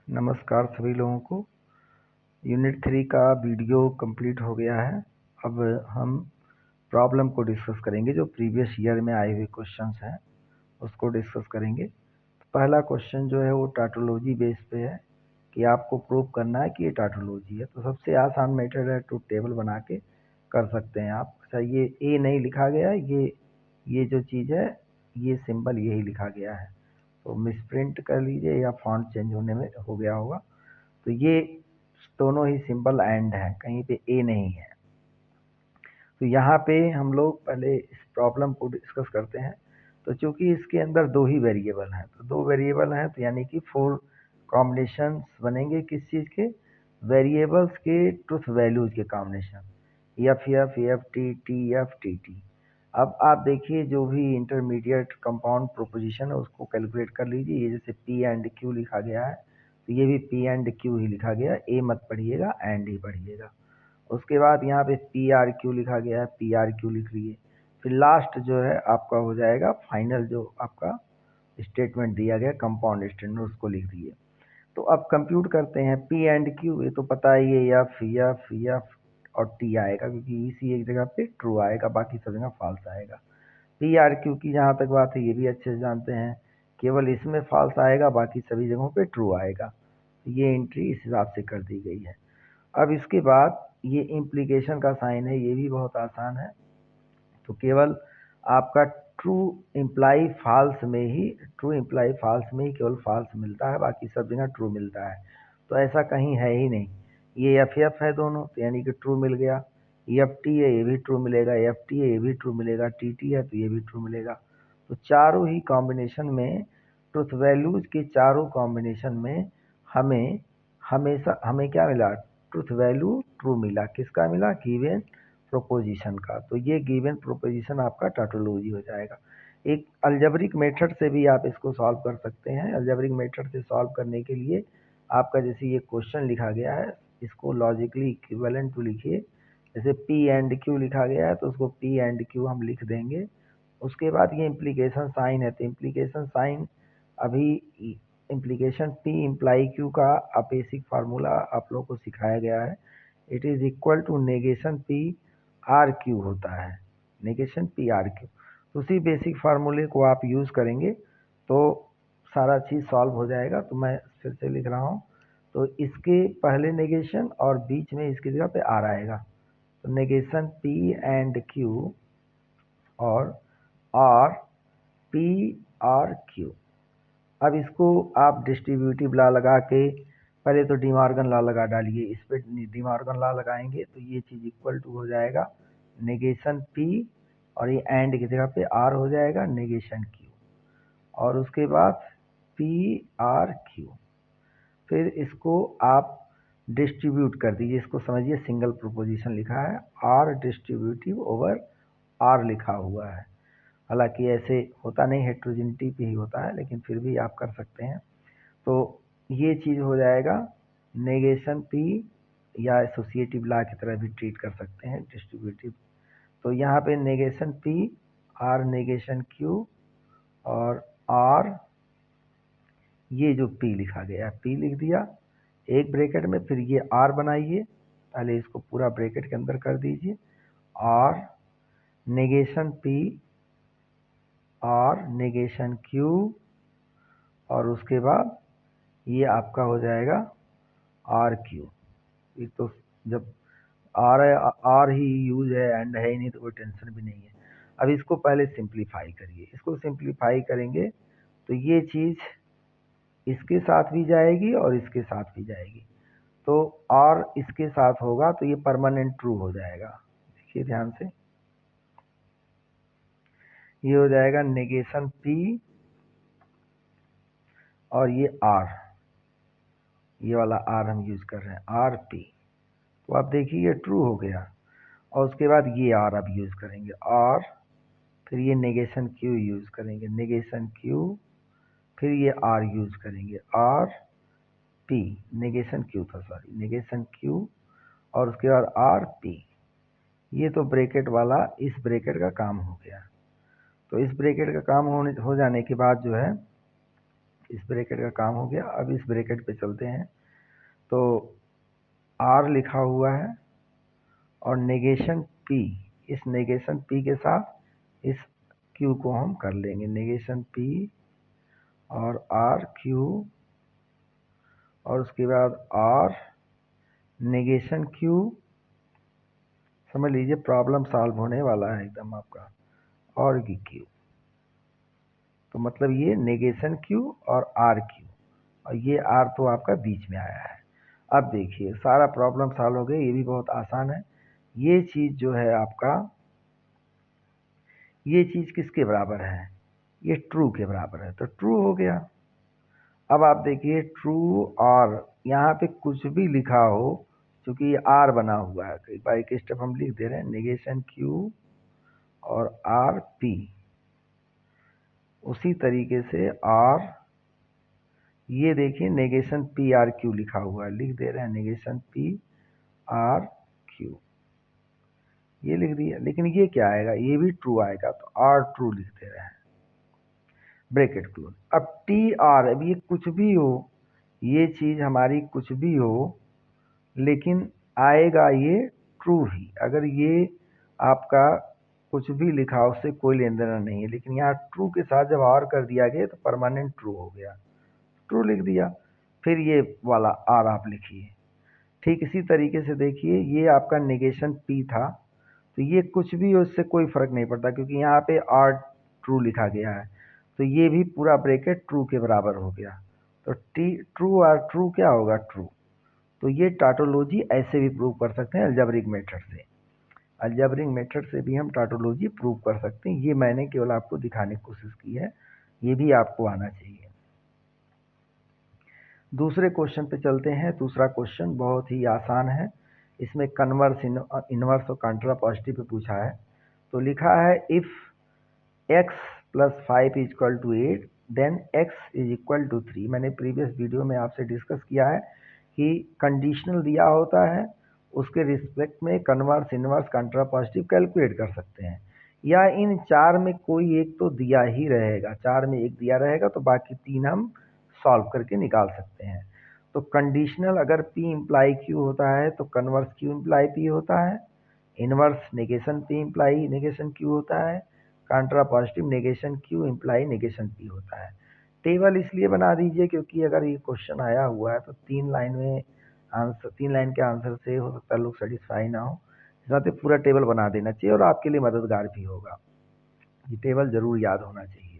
नमस्कार सभी लोगों को। यूनिट 3 का वीडियो कंप्लीट हो गया है। अब हम प्रॉब्लम को डिस्कस करेंगे। जो प्रीवियस ईयर में आए हुए क्वेश्चंस हैं उसको डिस्कस करेंगे। तो पहला क्वेश्चन जो है वो टाटोलॉजी बेस पे है कि आपको प्रूव करना है कि ये टाटोलॉजी है। तो सबसे आसान मेथड है टू टेबल बना के कर सकते हैं आप। अच्छा, ये ए नहीं लिखा गया, ये जो चीज़ है ये सिंबल यही लिखा गया है, तो मिसप्रिंट कर लीजिए या फॉन्ट चेंज होने में हो गया होगा। तो ये दोनों ही सिंबल एंड हैं, कहीं पे ए नहीं है। तो यहाँ पे हम लोग पहले इस प्रॉब्लम को डिस्कस करते हैं। तो चूंकि इसके अंदर दो ही वेरिएबल हैं, तो दो वेरिएबल हैं तो यानी कि 4 कॉम्बिनेशंस बनेंगे। किस चीज़ के? वेरिएबल्स के ट्रुथ वैल्यूज के combination, F F F T T F T T. अब आप देखिए, जो भी इंटरमीडिएट कंपाउंड प्रोपोजिशन है उसको कैलकुलेट कर लीजिए। ये जैसे पी एंड क्यू लिखा गया है तो ये भी पी एंड क्यू ही लिखा गया है, ए मत पढ़िएगा, एंड ही पढ़िएगा। उसके बाद यहाँ पे पी आर क्यू लिखा गया है, पी आर क्यू लिख लिए। फिर लास्ट जो है आपका हो जाएगा फाइनल, जो आपका स्टेटमेंट दिया गया कंपाउंड स्टेटमेंट, उसको लिख दिए। तो अब कंप्यूट करते हैं पी एंड क्यू। ये तो पता है, ये एफ एफ एफ और टी आएगा, क्योंकि इसी एक जगह पे ट्रू आएगा, बाकी सब जगह फॉल्स आएगा। पी आर क्यू की जहाँ तक बात है ये भी अच्छे से जानते हैं, केवल इसमें फॉल्स आएगा, बाकी सभी जगहों पे ट्रू आएगा। ये एंट्री इस हिसाब से कर दी गई है। अब इसके बाद ये इम्प्लीकेशन का साइन है, ये भी बहुत आसान है। तो केवल आपका ट्रू इम्प्लाई फॉल्स में ही केवल फॉल्स मिलता है, बाकी सब जगह ट्रू मिलता है। तो ऐसा कहीं है ही नहीं। ये एफ एफ है दोनों, तो यानी कि ट्रू मिल गया। एफ टी है, ये भी ट्रू मिलेगा। एफ टी है, ये भी ट्रू मिलेगा। टी टी है तो ये भी ट्रू मिलेगा। तो चारों ही कॉम्बिनेशन में, ट्रुथ वैल्यूज के चारों कॉम्बिनेशन में हमें हमेशा हमें क्या मिला? ट्रुथ वैल्यू ट्रू मिला। किसका मिला? गिवन प्रोपोजिशन का। तो ये गिवन प्रोपोजिशन आपका टाटोलॉजी हो जाएगा। एक अलजेब्रिक मेथड से भी आप इसको सॉल्व कर सकते हैं। अलजेब्रिक मेथड से सॉल्व करने के लिए आपका जैसे ये क्वेश्चन लिखा गया है, इसको लॉजिकली इक्विवेलेंट टू लिखिए। जैसे पी एंड क्यू लिखा गया है तो उसको पी एंड क्यू हम लिख देंगे। उसके बाद ये इम्प्लीकेशन साइन है, तो इम्प्लीकेशन साइन अभी इम्प्लीकेशन पी इम्प्लाई क्यू का बेसिक फार्मूला आप लोगों को सिखाया गया है। It is equal to negation P or Q होता है, नेगेशन पी आर क्यू। तो उसी बेसिक फार्मूले को आप यूज़ करेंगे तो सारा चीज़ सॉल्व हो जाएगा। तो मैं फिर से लिख रहा हूँ। तो इसके पहले नेगेशन और बीच में इसकी जगह पे आर आएगा। तो नेगेशन पी एंड क्यू और आर, पी आर क्यू। अब इसको आप डिस्ट्रीब्यूटिव लॉ लगा के, पहले तो डिमॉर्गन लॉ लगा डालिए। इस पर डिमॉर्गन लॉ लगाएंगे तो ये चीज़ इक्वल टू हो जाएगा नेगेशन पी, और ये एंड की जगह पे आर हो जाएगा नेगेशन क्यू, और उसके बाद पी आर क्यू। फिर इसको आप डिस्ट्रीब्यूट कर दीजिए। इसको समझिए, सिंगल प्रोपोजिशन लिखा है, आर डिस्ट्रीब्यूटिव ओवर आर लिखा हुआ है। हालांकि ऐसे होता नहीं, हेट्रोजिनिटी पे ही होता है, लेकिन फिर भी आप कर सकते हैं। तो ये चीज़ हो जाएगा नेगेशन पी, या एसोसिएटिव लॉ की तरह भी ट्रीट कर सकते हैं, डिस्ट्रीब्यूटिव। तो यहाँ पे negation P, or negation Q, और आर ये जो पी लिखा गया, पी लिख दिया एक ब्रैकेट में। फिर ये आर बनाइए, पहले इसको पूरा ब्रैकेट के अंदर कर दीजिए। Or negation P, or negation Q, और उसके बाद ये आपका हो जाएगा आर क्यू। ये तो जब आर ही यूज है, एंड है ही नहीं, तो कोई टेंशन भी नहीं है। अब इसको पहले सिंप्लीफाई करिए। इसको सिंप्लीफाई करेंगे तो ये चीज़ इसके साथ भी जाएगी और इसके साथ भी जाएगी। तो आर इसके साथ होगा तो ये परमानेंट ट्रू हो जाएगा। देखिए ध्यान से, ये हो जाएगा नेगेशन पी और ये आर, ये वाला आर हम यूज कर रहे हैं, आर पी। तो आप देखिए ये ट्रू हो गया। और उसके बाद ये आर अब यूज करेंगे, आर, फिर ये नेगेशन क्यू यूज करेंगे, नेगेशन क्यू, फिर ये आर यूज करेंगे, आर पी, नेगेशन क्यू था, सॉरी, नेगेशन क्यू, और उसके बाद आर पी। ये तो ब्रैकेट वाला इस ब्रैकेट का काम हो गया। तो इस ब्रैकेट का काम हो जाने के बाद जो है इस ब्रैकेट का काम हो गया। अब इस ब्रैकेट पे चलते हैं, तो R लिखा हुआ है और नेगेशन P, इस नेगेशन P के साथ इस Q को हम कर लेंगे, नेगेशन P और R Q, और उसके बाद R नेगेशन Q। समझ लीजिए प्रॉब्लम सॉल्व होने वाला है एकदम आपका, और Q, तो मतलब ये नेगेशन Q और R Q, और ये R तो आपका बीच में आया है। अब देखिए सारा प्रॉब्लम सॉल्व हो गया, ये भी बहुत आसान है। ये चीज़ जो है आपका, ये चीज़ किसके बराबर है, ये ट्रू के बराबर है, तो ट्रू हो गया। अब आप देखिए ट्रू, और यहाँ पे कुछ भी लिखा हो, क्योंकि ये R बना हुआ है, तो एक बार एक स्टेप हम लिख दे रहे हैं, नेगेशन Q और R P। उसी तरीके से R, ये देखिए नेगेशन P R Q लिखा हुआ है, लिख दे रहे हैं नेगेशन P R Q, ये लिख दिया। लेकिन ये क्या आएगा, ये भी ट्रू आएगा, तो R ट्रू लिख दे रहे हैं, ब्रैकेट क्लोज। अब T R, अब ये कुछ भी हो, ये चीज़ हमारी कुछ भी हो, लेकिन आएगा ये ट्रू ही। अगर ये आपका कुछ भी लिखा उससे कोई लेन देना नहीं है, लेकिन यहाँ ट्रू के साथ जब और कर दिया गया तो परमानेंट ट्रू हो गया, ट्रू लिख दिया। फिर ये वाला R आप लिखिए। ठीक इसी तरीके से देखिए, ये आपका नेगेशन P था, तो ये कुछ भी हो इससे कोई फर्क नहीं पड़ता, क्योंकि यहाँ पे R ट्रू लिखा गया है, तो ये भी पूरा ब्रैकेट ट्रू के बराबर हो गया। तो ट्रू और ट्रू क्या होगा, ट्रू। तो ये टाटोलॉजी ऐसे भी प्रूव कर सकते हैं अलजेब्रिक मेथड से, अलजेब्रिक मेथड से भी हम टाटोलॉजी प्रूव कर सकते हैं। ये मैंने केवल आपको दिखाने की कोशिश की है, ये भी आपको आना चाहिए। दूसरे क्वेश्चन पे चलते हैं। दूसरा क्वेश्चन बहुत ही आसान है, इसमें कन्वर्स, इनवर्स और कंट्रापॉजिटिव पे पूछा है। तो लिखा है इफ x + 5 = 8 देन x = 3। मैंने प्रीवियस वीडियो में आपसे डिस्कस किया है कि कंडीशनल दिया होता है, उसके रिस्पेक्ट में कन्वर्स, इनवर्स, कंट्रापॉजिटिव कैलकुलेट कर सकते हैं, या इन चार में कोई एक तो दिया ही रहेगा, चार में एक दिया रहेगा तो बाकी तीन हम सॉल्व करके निकाल सकते हैं। तो कंडीशनल अगर P इम्प्लाई Q होता है तो कन्वर्स Q इम्प्लाई P होता है, inverse negation P imply negation Q होता है, contrapositive negation Q imply negation P होता है। टेबल इसलिए बना दीजिए क्योंकि अगर ये क्वेश्चन आया हुआ है तो 3 लाइन में आंसर, 3 लाइन के आंसर से हो सकता है लोग सेटिस्फाई ना हो, इसलिए पूरा टेबल बना देना चाहिए और आपके लिए मददगार भी होगा। ये टेबल जरूर याद होना चाहिए।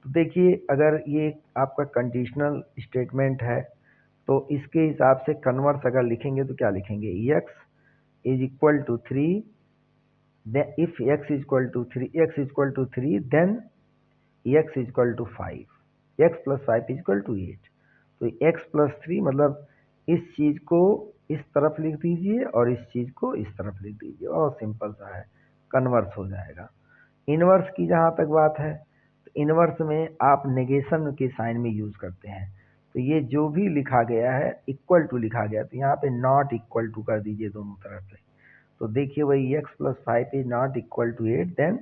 तो देखिए अगर ये आपका कंडीशनल स्टेटमेंट है तो इसके हिसाब से कन्वर्स अगर लिखेंगे तो क्या लिखेंगे, x = 3, if x = 3 then x = 5, x + 5 = 8। तो x + 3 मतलब इस चीज़ को इस तरफ लिख दीजिए और इस चीज़ को इस तरफ लिख दीजिए, और सिंपल सा है, कन्वर्स हो जाएगा। इनवर्स की जहाँ तक बात है, तो इनवर्स में आप नेगेशन के साइन में यूज़ करते हैं, तो ये जो भी लिखा गया है इक्वल टू लिखा गया, तो यहाँ पे नॉट इक्वल टू कर दीजिए दोनों तरफ से। तो देखिए वही x + 5 is not equal to 8 then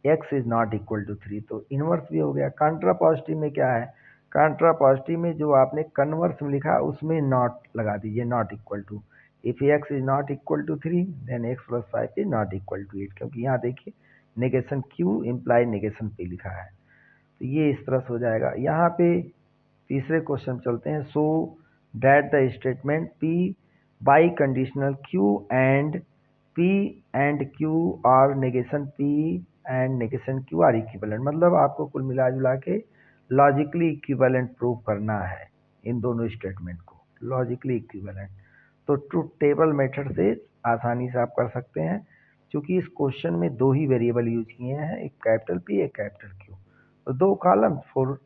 x is not equal to 3, तो इनवर्स भी हो गया। कंट्रापॉजिटिव में क्या है, कंट्रापॉजिटिव में जो आपने कन्वर्स में लिखा उसमें नॉट लगा दीजिए, not equal to. If x is not equal to 3 then x + 5 is not equal to 8, क्योंकि यहाँ देखिए negation Q imply negation P लिखा है, तो ये इस तरह से हो जाएगा। यहाँ पे तीसरे क्वेश्चन चलते हैं। So that the statement P biconditional Q and P and Q और negation P and negation Q are equivalent, मतलब आपको कुल मिला जुला के लॉजिकली इक्विवेलेंट प्रूव करना है इन दोनों स्टेटमेंट को, लॉजिकली इक्विवेलेंट। तो ट्रुथ टेबल मेथड से आसानी से आप कर सकते हैं, क्योंकि इस क्वेश्चन में दो ही वेरिएबल यूज किए हैं, एक कैपिटल P एक कैपिटल Q, तो दो column, 4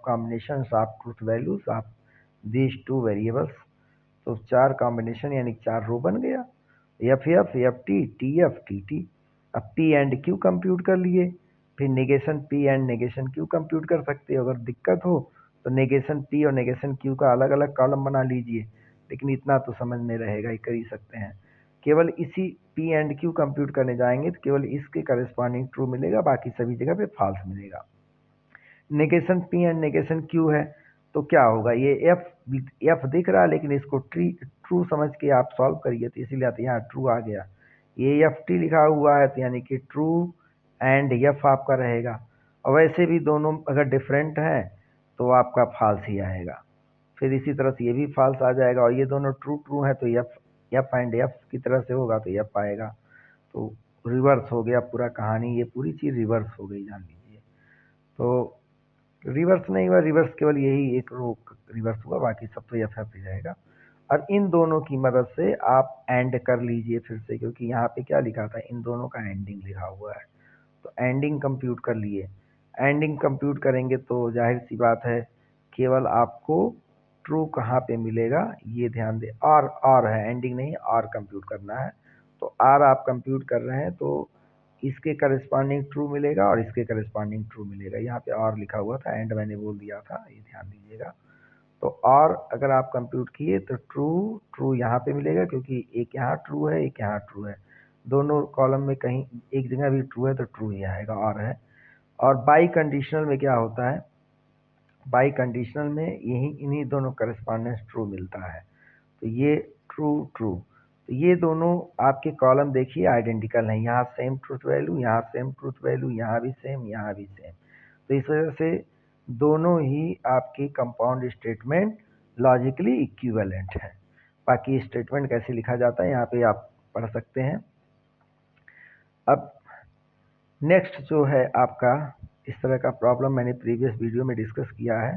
combinations of truth values of these 2 variables, तो 4 कॉम्बिनेशन यानी 4 रो बन गया, F T T F T T. अब P एंड Q कंप्यूट कर लिए, फिर negation P and negation Q compute कर सकते हो। अगर दिक्कत हो तो नेगेशन P और नेगेशन Q का अलग अलग कॉलम बना लीजिए, लेकिन इतना तो समझ में रहेगा ही, कर ही सकते हैं। केवल इसी P एंड Q कंप्यूट करने जाएंगे तो केवल इसके करस्पॉन्डिंग ट्रू मिलेगा, बाकी सभी जगह पे फॉल्स मिलेगा। Negation P and negation Q है, तो क्या होगा, ये एफ दिख रहा है लेकिन इसको ट्रू समझ के आप सॉल्व करिए तो इसीलिए आता है, यहाँ ट्रू आ गया। ये एफ टी लिखा हुआ है तो यानी कि ट्रू एंड एफ आपका रहेगा। और वैसे भी दोनों अगर डिफरेंट हैं तो आपका फॉल्स ही आएगा। फिर इसी तरह से ये भी फॉल्स आ जाएगा, और ये दोनों ट्रू ट्रू हैं तो एफ एंड एफ की तरह से होगा तो एफ आएगा। तो रिवर्स हो गया पूरा कहानी, ये पूरी चीज़ रिवर्स हो गई, जान लीजिए। तो रिवर्स नहीं हुआ, रिवर्स केवल यही एक रो रिवर्स हुआ, बाकी सब तो एफ एफ ही रहेगा। और इन दोनों की मदद से आप एंड कर लीजिए फिर से, क्योंकि यहाँ पे क्या लिखा था, इन दोनों का एंडिंग लिखा हुआ है। तो एंडिंग कंप्यूट कर लिए। एंडिंग कंप्यूट करेंगे तो जाहिर सी बात है केवल आपको ट्रू कहाँ पे मिलेगा, ये ध्यान दे, और है, एंडिंग नहीं, और कंप्यूट करना है। तो आर आप कंप्यूट कर रहे हैं तो इसके करस्पॉन्डिंग ट्रू मिलेगा और इसके करस्पॉन्डिंग ट्रू मिलेगा। यहाँ पे और लिखा हुआ था, एंड मैंने बोल दिया था, ये ध्यान दीजिएगा। तो और अगर आप कंप्यूट किए तो ट्रू ट्रू यहाँ पे मिलेगा, क्योंकि एक यहाँ ट्रू है एक यहाँ ट्रू है, दोनों कॉलम में कहीं एक जगह भी ट्रू है तो ट्रू ही आएगा, और है। और बाई कंडीशनल में क्या होता है, बाई कंडीशनल में यही इन्हीं दोनों करस्पॉन्डेंस ट्रू मिलता है। तो ये ट्रू ट्रू, तो ये दोनों आपके कॉलम देखिए आइडेंटिकल हैं, यहाँ सेम ट्रूथ वैल्यू, यहाँ सेम ट्रूथ वैल्यू, यहाँ भी सेम, यहाँ भी सेम। तो इस वजह से दोनों ही आपकी कंपाउंड स्टेटमेंट लॉजिकली इक्विवेलेंट है। बाकी स्टेटमेंट कैसे लिखा जाता है यहाँ पे आप पढ़ सकते हैं। अब नेक्स्ट जो है आपका, इस तरह का प्रॉब्लम मैंने प्रीवियस वीडियो में डिस्कस किया है,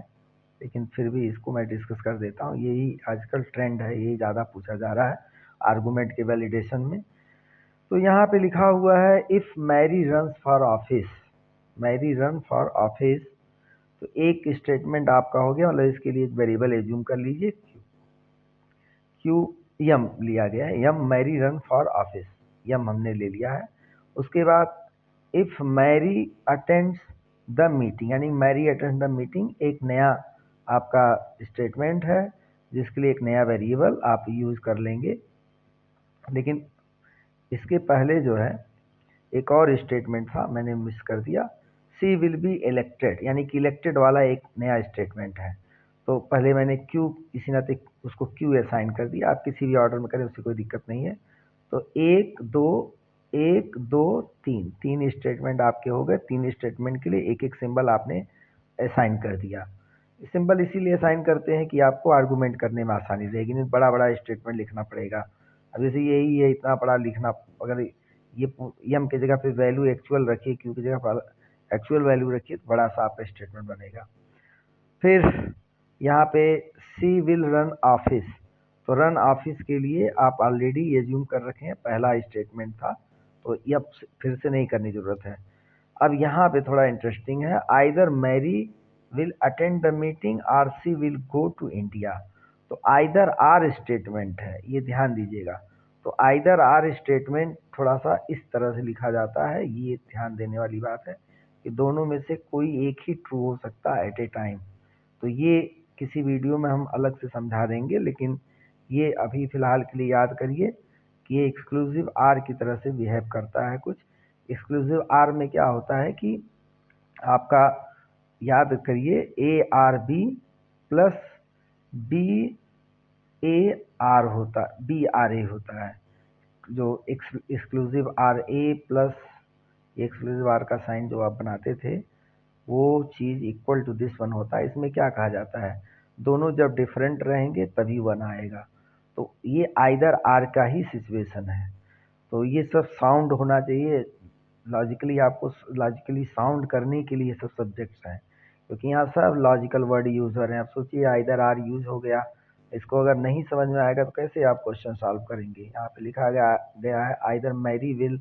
लेकिन फिर भी इसको मैं डिस्कस कर देता हूँ। यही आजकल ट्रेंड है, यही ज़्यादा पूछा जा रहा है आर्गूमेंट के वैलिडेशन में। तो यहाँ पे लिखा हुआ है, if Mary runs for office, Mary run for office. तो एक स्टेटमेंट आपका हो गया, मतलब इसके लिए एक वेरिएबल एज्यूम कर लीजिए, क्यू यम लिया गया है, यम मैरी रन फॉर ऑफिस, यम हमने ले लिया है। उसके बाद if Mary attends the meeting, यानी मैरी अटेंड द मीटिंग एक नया आपका स्टेटमेंट है, जिसके लिए एक नया वेरिएबल आप यूज कर लेंगे। लेकिन इसके पहले जो है एक और स्टेटमेंट था, मैंने मिस कर दिया, सी विल बी इलेक्टेड, यानी कि इलेक्टेड वाला एक नया स्टेटमेंट है। तो पहले मैंने क्यू इसी नाते उसको क्यू असाइन कर दिया, आप किसी भी ऑर्डर में करें उससे कोई दिक्कत नहीं है। तो एक दो तीन, तीन स्टेटमेंट आपके हो गए, तीन स्टेटमेंट के लिए एक एक सिंबल आपने असाइन कर दिया। सिंबल इसीलिए असाइन करते हैं कि आपको आर्गूमेंट करने में आसानी रहेगी, नहीं बड़ा बड़ा स्टेटमेंट लिखना पड़ेगा। अब जैसे यही है, इतना बड़ा लिखना, अगर ये एम की जगह पे वैल्यू एक्चुअल रखिए, क्यू की जगह पर एक्चुअल वैल्यू रखिए, तो बड़ा सा आपका स्टेटमेंट बनेगा। फिर यहाँ पे सी विल रन ऑफिस, तो रन ऑफिस के लिए आप ऑलरेडी एज्यूम कर रखे हैं, पहला स्टेटमेंट था, तो ये अब फिर से नहीं करने की जरूरत है। अब यहाँ पे थोड़ा इंटरेस्टिंग है, either Mary will attend the meeting और she will go to India. तो आइदर आर स्टेटमेंट है, ये ध्यान दीजिएगा। तो आइदर आर स्टेटमेंट थोड़ा सा इस तरह से लिखा जाता है, ये ध्यान देने वाली बात है कि दोनों में से कोई एक ही ट्रू हो सकता है एट ए टाइम। तो ये किसी वीडियो में हम अलग से समझा देंगे, लेकिन ये अभी फिलहाल के लिए याद करिए कि ये एक्सक्लूसिव आर की तरह से बिहेव करता है। कुछ एक्सक्लूसिव आर में क्या होता है कि आपका, याद करिए, A or B plus B A or होता, बी आर ए होता है। जो exclusive or A plus exclusive or का साइन जो आप बनाते थे, वो चीज़ इक्वल टू दिस वन होता है। इसमें क्या कहा जाता है, दोनों जब डिफरेंट रहेंगे तभी वन आएगा। तो ये आइदर आर का ही सिचुएशन है। तो ये सब साउंड होना चाहिए, लॉजिकली आपको लॉजिकली साउंड करने के लिए सब सब्जेक्ट्स हैं, क्योंकि यहाँ सब लॉजिकल वर्ड यूज हो रहे हैं। आप सोचिए आइदर आर यूज हो गया, इसको अगर नहीं समझ में आएगा तो कैसे आप क्वेश्चन सॉल्व करेंगे। यहाँ पे लिखा गया है either Mary will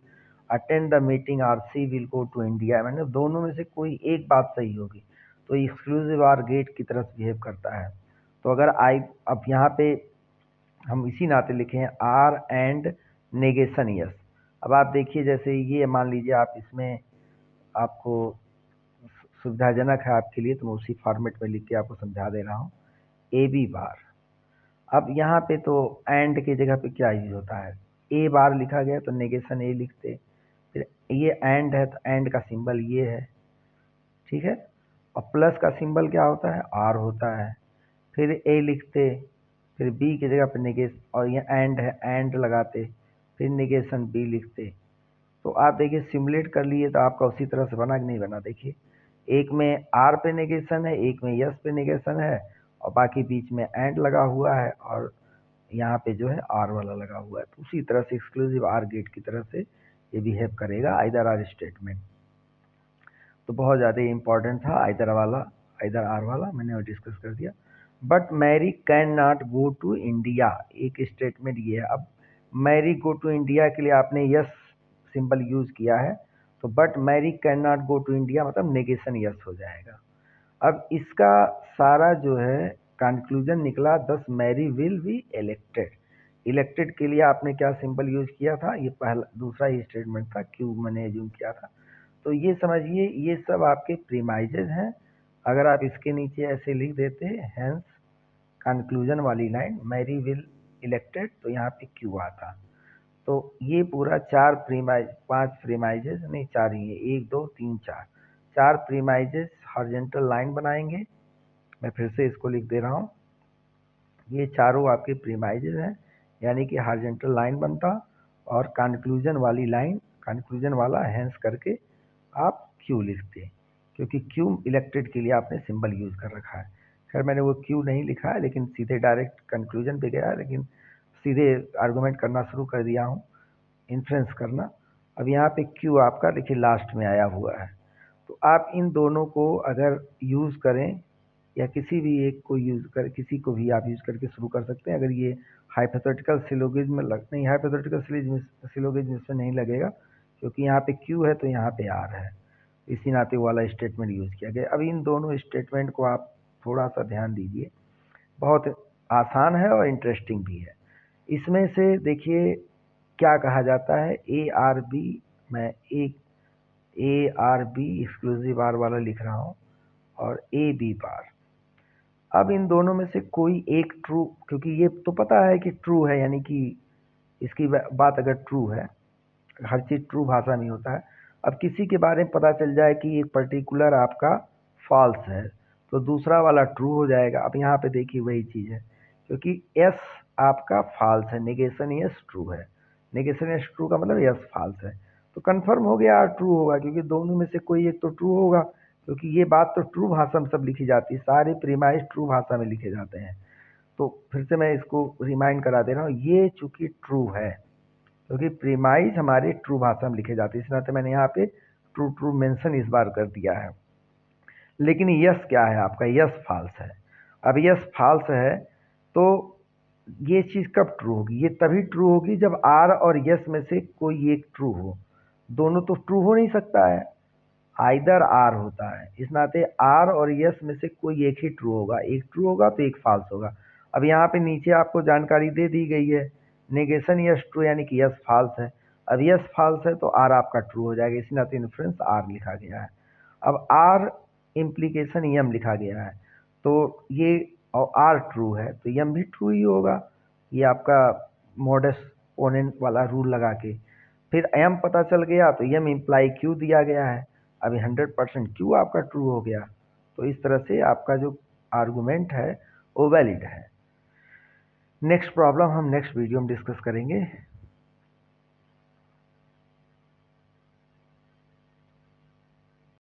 attend the meeting और she will go to India, मैंने दोनों में से कोई एक बात सही होगी। तो एक्सक्लूसिव आर गेट की तरफ बिहेव करता है। तो अगर अब यहाँ पे हम इसी नाते लिखे हैं आर एंड नेगेशन यस। अब आप देखिए, जैसे ये मान लीजिए आप इसमें, आपको सुविधाजनक है आपके लिए तो मैं उसी फॉर्मेट में लिख के आपको समझा दे रहा हूँ, ए बी बार। अब यहाँ पे तो एंड की जगह पे क्या यूज होता है, ए बार लिखा गया तो नेगेशन ए लिखते, फिर ये एंड है तो एंड का सिंबल ये है, ठीक है। और प्लस का सिंबल क्या होता है, आर होता है। फिर ए लिखते, फिर बी की जगह पर नेगेशन, और ये एंड है, एंड लगाते, फिर नेगेशन बी लिखते। तो आप देखिए सिमुलेट कर लिए तो आपका उसी तरह से बना कि नहीं बना। देखिए एक में आर पे नेगेशन है, एक में यस पे नेगेशन है, और बाकी बीच में एंड लगा हुआ है, और यहाँ पे जो है आर वाला लगा हुआ है। तो उसी तरह से एक्सक्लूसिव आर गेट की तरह से ये बिहेव करेगा आइदर आर स्टेटमेंट। तो बहुत ज़्यादा इंपॉर्टेंट था आइदर आर वाला, मैंने और डिस्कस कर दिया। But Mary can not go to India, एक स्टेटमेंट ये है। अब मैरी गो टू इंडिया के लिए आपने यस सिंबल यूज किया है, तो but Mary can not go to India मतलब नेगेशन यस हो जाएगा। अब इसका सारा जो है कंक्लूजन निकला, thus Mary will be elected. Elected के लिए आपने क्या सिंबल यूज किया था, ये पहला दूसरा ही स्टेटमेंट था, क्यू मैंने एज्यूम किया था। तो ये समझिए ये सब आपके प्रीमाइजेज हैं। अगर आप इसके नीचे ऐसे लिख देते हैंस कंक्लूजन वाली लाइन मैरी विल इलेक्टेड, तो यहाँ पे क्यू आता। तो ये पूरा पांच प्रीमाइजेज नहीं, चार ही है, 1 2 3 4, चार प्रीमाइजेज हॉरिजॉन्टल लाइन बनाएंगे। मैं फिर से इसको लिख दे रहा हूँ, ये चारों आपके प्रीमाइजेज हैं, यानी कि हॉरिजॉन्टल लाइन बनता और कंक्लूजन वाली लाइन, कंक्लूजन वाला हैंस करके आप क्यू लिखते, क्योंकि क्यू इलेक्टेड के लिए आपने सिंबल यूज कर रखा है। खैर मैंने वो क्यू नहीं लिखा है, लेकिन सीधे डायरेक्ट कंक्लूजन पे गया, लेकिन सीधे आर्गुमेंट करना शुरू कर दिया हूँ, इन्फ्रेंस करना। अब यहाँ पे क्यू आपका देखिए लास्ट में आया हुआ है। तो आप इन दोनों को अगर यूज़ करें, या किसी भी एक को यूज़ कर, किसी को भी आप यूज़ करके शुरू कर सकते हैं। अगर ये हाइपोथेटिकल सिलोगिज्म में नहीं, हाइपोथेटिकल सिलोगिज्म इसमें नहीं लगेगा, क्योंकि यहाँ पे क्यू है तो यहाँ पे आर है, इसी नाते वाला स्टेटमेंट यूज़ किया गया। अब इन दोनों स्टेटमेंट को आप थोड़ा सा ध्यान दीजिए, बहुत आसान है और इंटरेस्टिंग भी है। इसमें से देखिए क्या कहा जाता है, ए आर बी, मैं एक A or B exclusive or वाला लिख रहा हूँ, और ए बी बार। अब इन दोनों में से कोई एक ट्रू, क्योंकि ये तो पता है कि ट्रू है, यानी कि इसकी बात अगर ट्रू है, हर चीज़ ट्रू भाषा में होता है। अब किसी के बारे में पता चल जाए कि एक पर्टिकुलर आपका फॉल्स है, तो दूसरा वाला ट्रू हो जाएगा। अब यहाँ पे देखिए वही चीज़ है, क्योंकि एस आपका फॉल्स है, नेगेशन यस ट्रू है, नेगेशन यस ट्रू का मतलब यस फॉल्स है, तो कंफर्म हो गया ट्रू होगा, क्योंकि दोनों में से कोई एक तो ट्रू होगा, क्योंकि ये बात तो ट्रू भाषा में सब लिखी जाती है, सारे प्रीमाइज ट्रू भाषा में लिखे जाते हैं। तो फिर से मैं इसको रिमाइंड करा दे रहा हूँ, ये चूंकि ट्रू है, क्योंकि प्रीमाइज हमारे ट्रू भाषा में लिखे जाते हैं, इस नाते मैंने यहाँ पे ट्रू ट्रू मेंशन इस बार कर दिया है। लेकिन यस क्या है आपका, यस फॉल्स है। अब यस फॉल्स है तो ये चीज़ कब ट्रू होगी, ये तभी ट्रू होगी जब आर और यस में से कोई एक ट्रू हो। दोनों तो ट्रू हो नहीं सकता है, आइदर आर होता है, इस नाते आर और यस में से कोई एक ही ट्रू होगा, एक ट्रू होगा तो एक फॉल्स होगा। अब यहाँ पे नीचे आपको जानकारी दे दी गई है, नेगेशन यस ट्रू यानी कि यस फॉल्स है। अब यस फॉल्स है तो आर आपका ट्रू हो जाएगा, इसी नाते इन्फ्रेंस आर लिखा गया है। अब आर इम्प्लीकेशन यम लिखा गया है, तो ये और आर ट्रू है तो यम भी ट्रू ही होगा, ये आपका मॉडस पोनेंट वाला रूल लगा के। फिर एम पता चल गया तो यम इम्प्लाई क्यू दिया गया है, अभी 100% क्यू आपका ट्रू हो गया। तो इस तरह से आपका जो आर्गुमेंट है वो वैलिड है। नेक्स्ट प्रॉब्लम हम नेक्स्ट वीडियो में डिस्कस करेंगे।